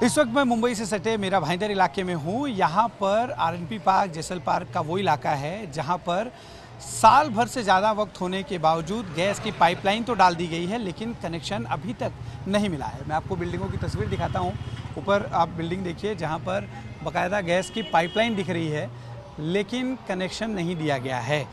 इस वक्त मैं मुंबई से सटे मेरा भाईंदर इलाके में हूँ। यहाँ पर आरएनपी पार्क जैसल पार्क का वो इलाका है जहाँ पर साल भर से ज़्यादा वक्त होने के बावजूद गैस की पाइपलाइन तो डाल दी गई है, लेकिन कनेक्शन अभी तक नहीं मिला है। मैं आपको बिल्डिंगों की तस्वीर दिखाता हूँ। ऊपर आप बिल्डिंग देखिए जहाँ पर बाकायदा गैस की पाइपलाइन दिख रही है, लेकिन कनेक्शन नहीं दिया गया है।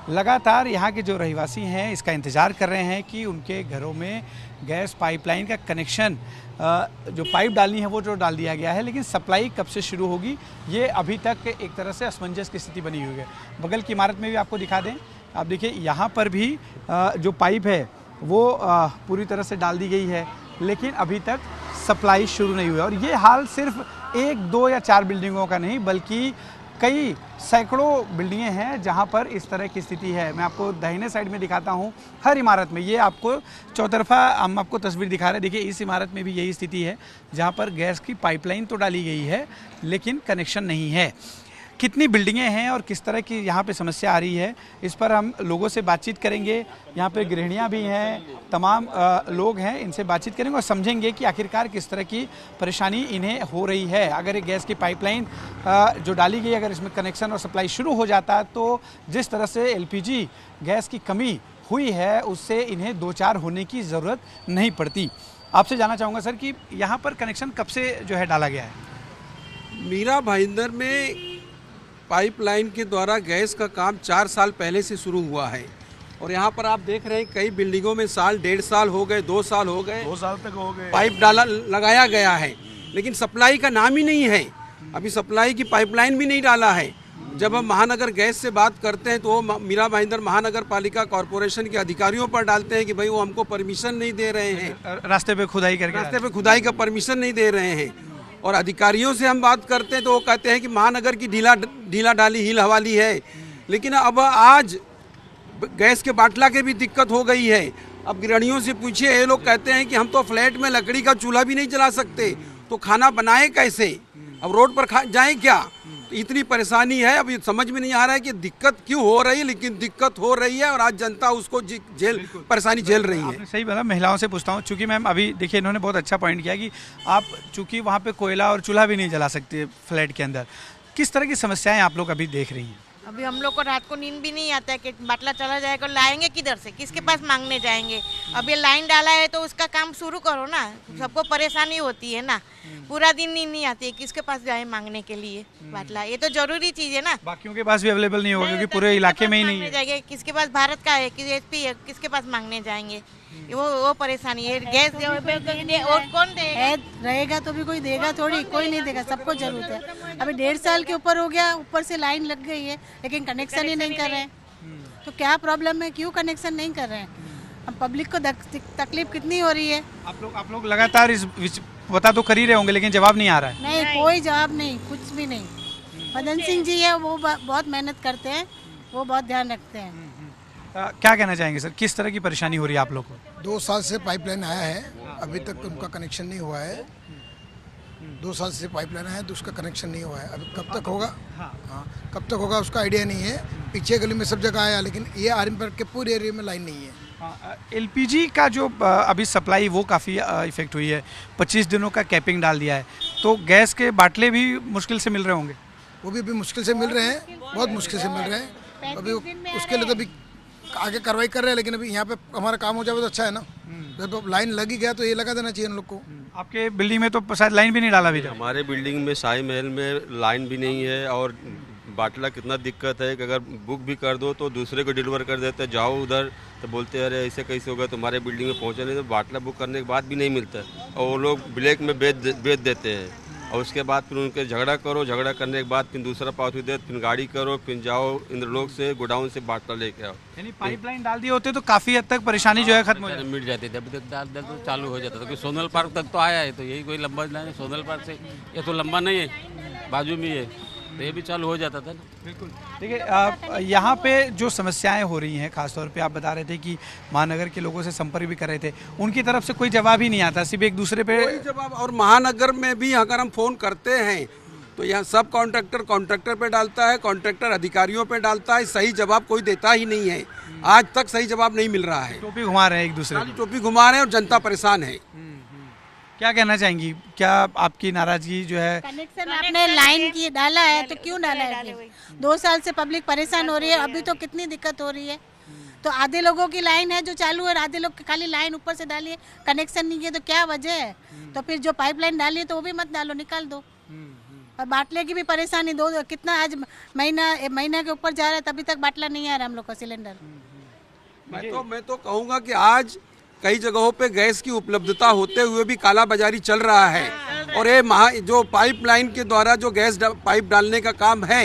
लगातार यहाँ के जो रहवासी हैं इसका इंतज़ार कर रहे हैं कि उनके घरों में गैस पाइपलाइन का कनेक्शन जो पाइप डालनी है वो जो डाल दिया गया है, लेकिन सप्लाई कब से शुरू होगी ये अभी तक एक तरह से असमंजस की स्थिति बनी हुई है। बगल की इमारत में भी आपको दिखा दें, आप देखिए यहाँ पर भी जो पाइप है वो पूरी तरह से डाल दी गई है, लेकिन अभी तक सप्लाई शुरू नहीं हुई है। और ये हाल सिर्फ 1, 2 या 4 बिल्डिंगों का नहीं बल्कि कई सैकड़ों बिल्डिंगें हैं जहां पर इस तरह की स्थिति है। मैं आपको दाहिने साइड में दिखाता हूं, हर इमारत में ये आपको चौतरफा हम आपको तस्वीर दिखा रहे हैं। देखिए इस इमारत में भी यही स्थिति है जहां पर गैस की पाइपलाइन तो डाली गई है लेकिन कनेक्शन नहीं है। कितनी बिल्डिंगें हैं और किस तरह की यहाँ पे समस्या आ रही है, इस पर हम लोगों से बातचीत करेंगे। यहाँ पे गृहिणियाँ भी हैं, तमाम लोग हैं, इनसे बातचीत करेंगे और समझेंगे कि आखिरकार किस तरह की परेशानी इन्हें हो रही है। अगर ये गैस की पाइपलाइन जो डाली गई, अगर इसमें कनेक्शन और सप्लाई शुरू हो जाता तो जिस तरह से LPG गैस की कमी हुई है उससे इन्हें दो चार होने की ज़रूरत नहीं पड़ती। आपसे जानना चाहूँगा सर कि यहाँ पर कनेक्शन कब से जो है डाला गया है? मीरा भाईंदर में पाइपलाइन के द्वारा गैस का काम 4 साल पहले से शुरू हुआ है और यहाँ पर आप देख रहे हैं कई बिल्डिंगों में साल 1.5 साल हो गए, 2 साल हो गए, 2 साल तक हो गए, पाइप लगाया गया है, लेकिन सप्लाई का नाम ही नहीं है। अभी सप्लाई की पाइपलाइन भी नहीं डाला है। जब हम महानगर गैस से बात करते हैं तो वो मीरा भाईंदर महानगर पालिका कॉरपोरेशन के अधिकारियों पर डालते हैं कि भाई वो हमको परमिशन नहीं दे रहे हैं, रास्ते पे खुदाई का परमिशन नहीं दे रहे हैं। और अधिकारियों से हम बात करते हैं तो वो कहते हैं कि महानगर की ढीला डाली हील हवाली है। लेकिन अब आज गैस के बाटला के भी दिक्कत हो गई है। अब गृहिणियों से पूछिए, ये लोग कहते हैं कि हम तो फ्लैट में लकड़ी का चूल्हा भी नहीं जला सकते, तो खाना बनाए कैसे, अब रोड पर जाएं क्या। तो इतनी परेशानी है, अब ये समझ में नहीं आ रहा है कि दिक्कत क्यों हो रही है, लेकिन दिक्कत हो रही है और आज जनता उसको परेशानी झेल रही है। सही बोला। महिलाओं से पूछता हूँ, चूंकि मैम अभी देखिए इन्होंने बहुत अच्छा पॉइंट किया कि आप चूंकि वहाँ पे कोयला और चूल्हा भी नहीं जला सकते फ्लैट के अंदर, किस तरह की समस्याएं आप लोग अभी देख रही हैं? अभी हम लोग को रात को नींद भी नहीं आता है कि बाटला चला जाएगा, लाएंगे किधर से, किसके पास मांगने जाएंगे। अब ये लाइन डाला है तो उसका काम शुरू करो ना, सबको परेशानी होती है ना, पूरा दिन नींद नहीं आती है, किसके पास जाए मांगने के लिए बाटला, ये तो जरूरी चीज है ना। बाकियों के पास भी अवेलेबल नहीं होगा क्योंकि पूरे इलाके में ही नहीं है। जाएंगे किसके पास, भारत का है कि SP है, किसके पास मांगने जाएंगे, वो परेशानी है। गैस और कौन रहेगा तो भी कोई देगा थोड़ी, कोई नहीं देगा, सबको जरूरत है। अभी 1.5 साल के ऊपर हो गया, ऊपर से लाइन लग गई है लेकिन कनेक्शन ही नहीं कर रहे हैं। तो क्या प्रॉब्लम है, क्यों कनेक्शन नहीं कर रहे हैं? हम पब्लिक को तकलीफ कितनी हो रही है। आप लोग लगातार इस पता तो कर ही रहे होंगे लेकिन जवाब नहीं आ रहा है। नहीं, कोई जवाब नहीं, कुछ भी नहीं। मदन सिंह जी है वो बहुत मेहनत करते हैं, वो बहुत ध्यान रखते हैं। क्या कहना चाहेंगे सर, किस तरह की परेशानी हो रही है आप लोग को? 2 साल से पाइपलाइन आया है, अभी तक उनका कनेक्शन नहीं हुआ है। 2 साल से पाइपलाइन आया है तो उसका कनेक्शन नहीं हुआ है। अभी कब तक होगा, हाँ कब तक होगा उसका आइडिया नहीं है। पीछे गली में सब जगह आया, लेकिन ये आर्मी के पूरे एरिया में लाइन नहीं है। LPG का जो अभी सप्लाई वो काफ़ी इफेक्ट हुई है, 25 दिनों का कैपिंग डाल दिया है, तो गैस के बाटले भी मुश्किल से मिल रहे होंगे। वो भी मुश्किल से मिल रहे हैं, बहुत मुश्किल से मिल रहे हैं। अभी उसके लिए तो अभी आगे कार्रवाई कर रहे हैं, लेकिन अभी यहाँ पे हमारा काम हो जाए तो अच्छा है ना। जब लाइन लगी गया तो ये लगा देना चाहिए उन लोग को। आपके बिल्डिंग में तो शायद लाइन भी नहीं डाला अभी तक। हमारे बिल्डिंग में शाही महल में लाइन भी नहीं है और बाटला कितना दिक्कत है कि अगर बुक भी कर दो तो दूसरे को डिलीवर कर देते हैं, जाओ उधर तो बोलते हैं अरे ऐसे कैसे होगा, तुम्हारे बिल्डिंग में पहुँचे नहीं, तो बाटला बुक करने के बाद भी नहीं मिलता और वो लोग ब्लैक में बेच देते हैं। और उसके बाद फिर उनके झगड़ा करो, झगड़ा करने के बाद फिर दूसरा पावती दे, फिर गाड़ी करो, फिर जाओ इंद्रलोक से गोडाउन से बाटला लेके आओ। यानी पाइपलाइन डाल दिए होते तो काफ़ी हद तक परेशानी जो है खत्म हो जाती, मिट जाती थी। अभी तक डाल तो चालू हो जाता था। कोई सोनल पार्क तक तो आया है, तो यही कोई लंबा नहीं, सोनल पार्क से ये तो लंबा नहीं है, बाजू में है, तो ये भी चालू हो जाता था ना। बिल्कुल। देखिए यहाँ पे जो समस्याएं हो रही हैं, खासतौर पे आप बता रहे थे कि महानगर के लोगों से संपर्क भी कर रहे थे, उनकी तरफ से कोई जवाब ही नहीं आता, सिर्फ एक दूसरे पे जवाब। और महानगर में भी अगर हम फोन करते हैं तो यहाँ सब कॉन्ट्रैक्टर पे डालता है, कॉन्ट्रैक्टर अधिकारियों पे डालता है, सही जवाब कोई देता ही नहीं है। आज तक सही जवाब नहीं मिल रहा है। टोपी घुमा रहे हैं एक दूसरे की। टोपी घुमा रहे हैं और जनता परेशान है। क्या कहना चाहेंगी, क्या आपकी नाराजगी जो है? कनेक्शन आपने लाइन की डाला है तो क्यों डाला है फिर? 2 साल से पब्लिक परेशान हो रही है, अभी तो कितनी दिक्कत हो रही है। तो आधे लोगों की लाइन है जो चालू है, आधे लोग खाली लाइन ऊपर से डाली है, कनेक्शन नहीं है, तो क्या वजह है? तो फिर जो पाइपलाइन डाली है तो वो भी मत डालो, निकाल दो। और बाटले की भी परेशानी दो, कितना आज महीना के ऊपर जा रहा है, तभी तक बाटला नहीं आ रहा हम लोग का सिलेंडर। मैं तो कहूँगा कि आज कई जगहों पे गैस की उपलब्धता होते हुए भी काला बाजारी चल रहा है। और ये जो पाइपलाइन के द्वारा जो गैस पाइप डालने का काम है,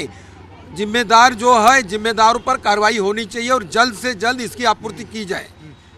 जिम्मेदार जो है, जिम्मेदारों पर कार्रवाई होनी चाहिए और जल्द से जल्द इसकी आपूर्ति की जाए।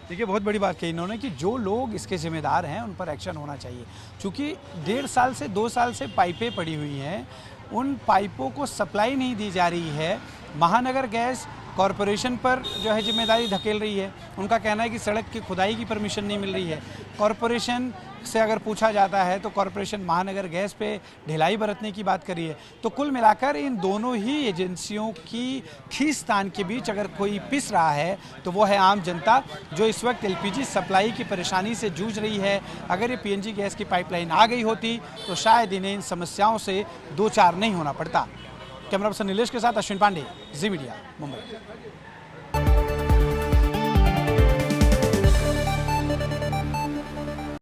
देखिए, बहुत बड़ी बात कही इन्होंने कि जो लोग इसके जिम्मेदार हैं उन पर एक्शन होना चाहिए, क्योंकि 1.5 साल से 2 साल से पाइपें पड़ी हुई हैं, उन पाइपों को सप्लाई नहीं दी जा रही है। महानगर गैस कॉरपोरेशन पर जो है जिम्मेदारी धकेल रही है। उनका कहना है कि सड़क की खुदाई की परमिशन नहीं मिल रही है। कॉरपोरेशन से अगर पूछा जाता है तो कॉरपोरेशन महानगर गैस पे ढिलाई बरतने की बात कर रही है। तो कुल मिलाकर इन दोनों ही एजेंसियों की खींचतान के बीच अगर कोई पिस रहा है तो वो है आम जनता, जो इस वक्त एलपीजी सप्लाई की परेशानी से जूझ रही है। अगर ये पीएनजी गैस की पाइपलाइन आ गई होती तो शायद इन्हें इन समस्याओं से दो चार नहीं होना पड़ता। कैमरा पर्सन नीलेश के साथ अश्विन पांडे, जी मीडिया, मुंबई।